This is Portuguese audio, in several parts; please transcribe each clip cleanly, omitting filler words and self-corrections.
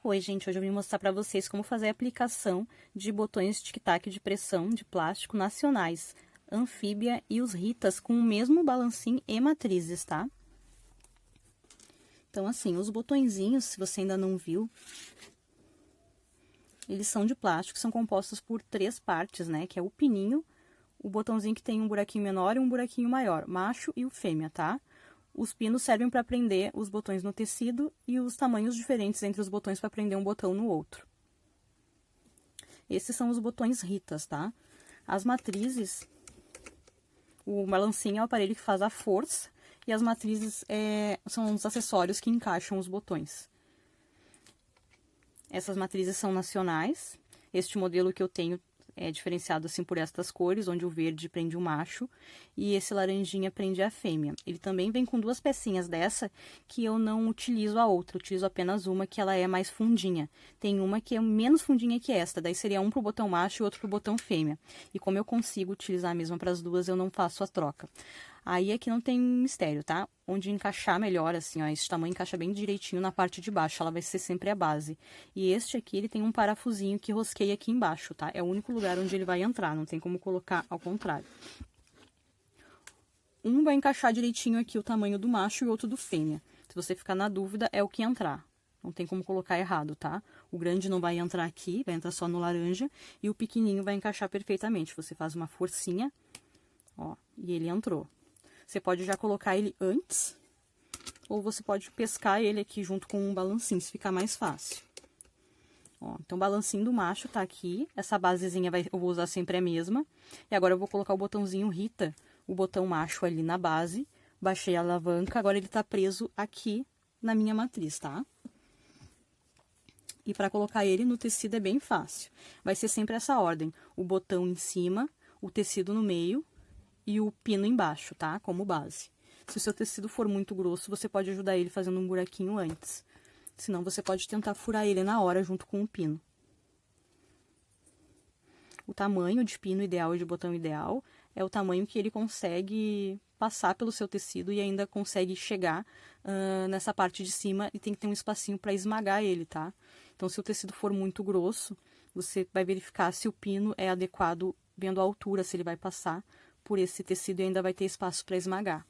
Oi, gente, hoje eu vim mostrar para vocês como fazer a aplicação de botões tic-tac de pressão de plástico nacionais, Anfíbia e os Ritas com o mesmo balancinho e matrizes, tá? Então, assim, os botõezinhos, se você ainda não viu, eles são de plástico, são compostos por 3 partes, né? Que é o pininho, o botãozinho que tem um buraquinho menor e um buraquinho maior, macho e o fêmea, tá? Os pinos servem para prender os botões no tecido e os tamanhos diferentes entre os botões para prender um botão no outro. Esses são os botões Ritas, tá? As matrizes, o balancinho é o aparelho que faz a força e as matrizes são os acessórios que encaixam os botões. Essas matrizes são nacionais. Este modelo que eu tenho é diferenciado assim por estas cores, onde o verde prende o macho e esse laranjinha prende a fêmea. Ele também vem com 2 pecinhas dessa, que eu não utilizo a outra, eu utilizo apenas uma que ela é mais fundinha. Tem uma que é menos fundinha que esta, daí seria um pro botão macho e outro pro botão fêmea. E como eu consigo utilizar a mesma para as duas, eu não faço a troca. Aí aqui não tem mistério, tá? Onde encaixar melhor, assim, ó, esse tamanho encaixa bem direitinho na parte de baixo, ela vai ser sempre a base. E este aqui, ele tem um parafusinho que rosqueia aqui embaixo, tá? É o único lugar onde ele vai entrar, não tem como colocar ao contrário. Um vai encaixar direitinho aqui o tamanho do macho e o outro do fêmea. Se você ficar na dúvida, é o que entrar. Não tem como colocar errado, tá? O grande não vai entrar aqui, vai entrar só no laranja, e o pequenininho vai encaixar perfeitamente. Você faz uma forcinha, ó, e ele entrou. Você pode já colocar ele antes, ou você pode pescar ele aqui junto com um balancinho, se ficar mais fácil. Ó, então, o balancinho do macho tá aqui, essa basezinha eu vou usar sempre a mesma. E agora eu vou colocar o botãozinho Rita, o botão macho ali na base, baixei a alavanca, agora ele tá preso aqui na minha matriz, tá? E para colocar ele no tecido é bem fácil. Vai ser sempre essa ordem, o botão em cima, o tecido no meio e o pino embaixo, tá? Como base. Se o seu tecido for muito grosso, você pode ajudar ele fazendo um buraquinho antes. Senão, você pode tentar furar ele na hora junto com o pino. O tamanho de pino ideal e de botão ideal é o tamanho que ele consegue passar pelo seu tecido e ainda consegue chegar nessa parte de cima e tem que ter um espacinho para esmagar ele, tá? Então, se o tecido for muito grosso, você vai verificar se o pino é adequado vendo a altura, se ele vai passar por esse tecido e ainda vai ter espaço para esmagar.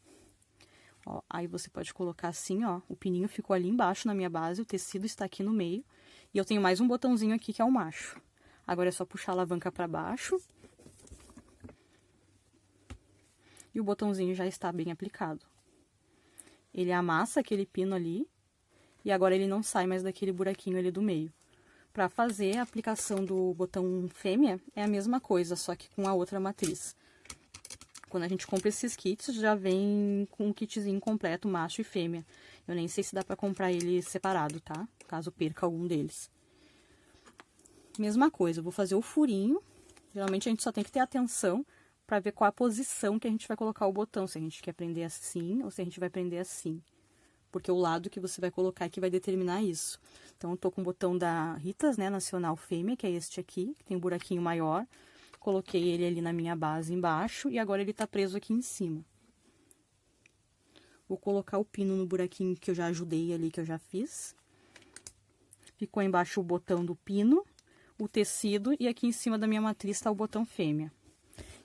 Ó, aí você pode colocar assim, ó, o pininho ficou ali embaixo na minha base, o tecido está aqui no meio, e eu tenho mais um botãozinho aqui que é o macho. Agora é só puxar a alavanca para baixo, e o botãozinho já está bem aplicado. Ele amassa aquele pino ali, e agora ele não sai mais daquele buraquinho ali do meio. Para fazer a aplicação do botão fêmea, é a mesma coisa, só que com a outra matriz. Quando a gente compra esses kits, já vem com um kitzinho completo, macho e fêmea. Eu nem sei se dá pra comprar ele separado, tá? Caso perca algum deles. Mesma coisa, eu vou fazer o furinho. Geralmente a gente só tem que ter atenção pra ver qual a posição que a gente vai colocar o botão. Se a gente quer prender assim ou se a gente vai prender assim. Porque o lado que você vai colocar aqui vai determinar isso. Então, eu tô com o botão da Ritas, né, Nacional Fêmea, que é este aqui, que tem um buraquinho maior. Coloquei ele ali na minha base embaixo e agora ele tá preso aqui em cima. Vou colocar o pino no buraquinho que eu já ajudei ali, que eu já fiz. Ficou embaixo o botão do pino, o tecido e aqui em cima da minha matriz tá o botão fêmea.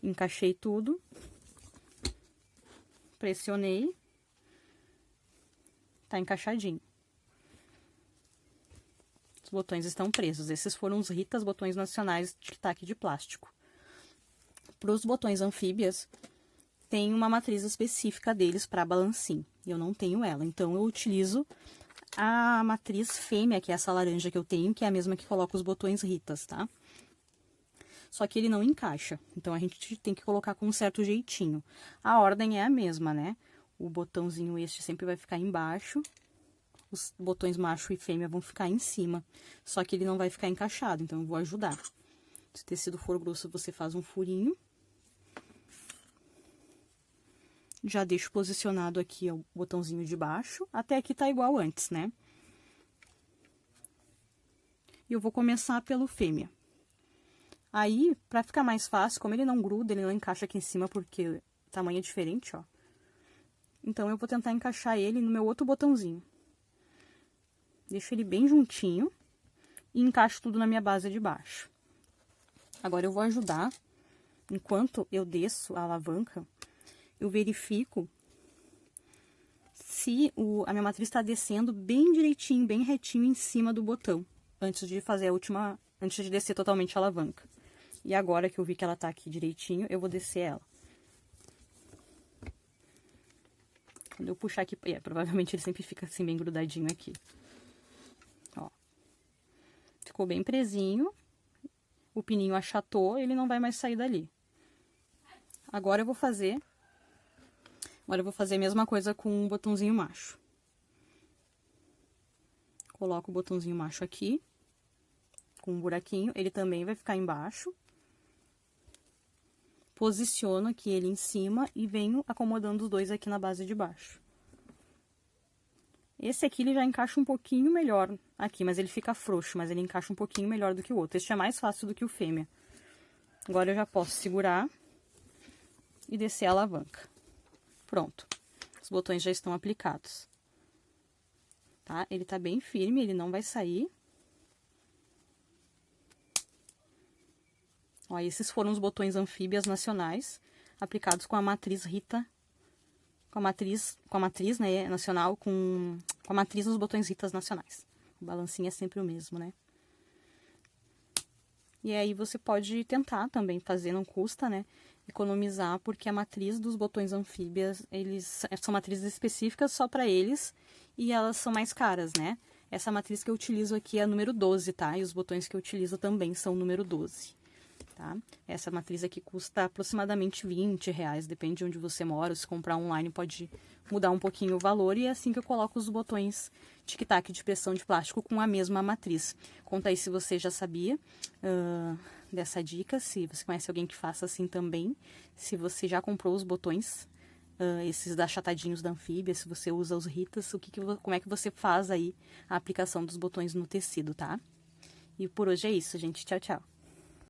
Encaixei tudo. Pressionei. Tá encaixadinho. Os botões estão presos. Esses foram os Ritas, botões nacionais de tic-tac de plástico. Para os botões anfíbias, tem uma matriz específica deles para balancinho. Eu não tenho ela, então eu utilizo a matriz fêmea, que é essa laranja que eu tenho, que é a mesma que coloca os botões Ritas, tá? Só que ele não encaixa, então a gente tem que colocar com um certo jeitinho. A ordem é a mesma, né? O botãozinho este sempre vai ficar embaixo, os botões macho e fêmea vão ficar em cima, só que ele não vai ficar encaixado, então eu vou ajudar. Se o tecido for grosso, você faz um furinho. Já deixo posicionado aqui o botãozinho de baixo. Até aqui tá igual antes, né? E eu vou começar pelo fêmea. Aí, pra ficar mais fácil, como ele não gruda, ele não encaixa aqui em cima porque o tamanho é diferente, ó. Então, eu vou tentar encaixar ele no meu outro botãozinho. Deixo ele bem juntinho. e encaixo tudo na minha base de baixo. Agora eu vou ajudar, enquanto eu desço a alavanca, eu verifico se a minha matriz está descendo bem direitinho, bem retinho em cima do botão, antes de fazer antes de descer totalmente a alavanca. E agora que eu vi que ela tá aqui direitinho, eu vou descer ela. Quando eu puxar aqui, provavelmente ele sempre fica assim bem grudadinho aqui. Ó. Ficou bem presinho. O pininho achatou, ele não vai mais sair dali. Agora eu vou fazer a mesma coisa com o botãozinho macho. Coloco o botãozinho macho aqui, com um buraquinho, ele também vai ficar embaixo. Posiciono aqui ele em cima e venho acomodando os dois aqui na base de baixo. Esse aqui ele já encaixa um pouquinho melhor aqui, mas ele fica frouxo, mas ele encaixa um pouquinho melhor do que o outro. Este é mais fácil do que o fêmea. Agora eu já posso segurar e descer a alavanca. Pronto. Os botões já estão aplicados. Tá? Ele tá bem firme, ele não vai sair. Ó, esses foram os botões anfíbias nacionais, aplicados com a matriz Rita, com a matriz, né, nacional, com a matriz nos botões Ritas nacionais. O balancinho é sempre o mesmo, né? E aí você pode tentar também fazer, não custa, né? Economizar, porque a matriz dos botões anfíbias, eles são matrizes específicas só para eles e elas são mais caras, né? Essa matriz que eu utilizo aqui é a número 12, tá? E os botões que eu utilizo também são número 12. Tá? Essa matriz aqui custa aproximadamente R$20, depende de onde você mora. Se comprar online pode mudar um pouquinho o valor. E é assim que eu coloco os botões tic-tac de pressão de plástico com a mesma matriz. Conta aí se você já sabia dessa dica, se você conhece alguém que faça assim também. Se você já comprou os botões, esses achatadinhos da Anfíbia, se você usa os Ritas, como é que você faz aí a aplicação dos botões no tecido, tá? E por hoje é isso, gente. Tchau, tchau.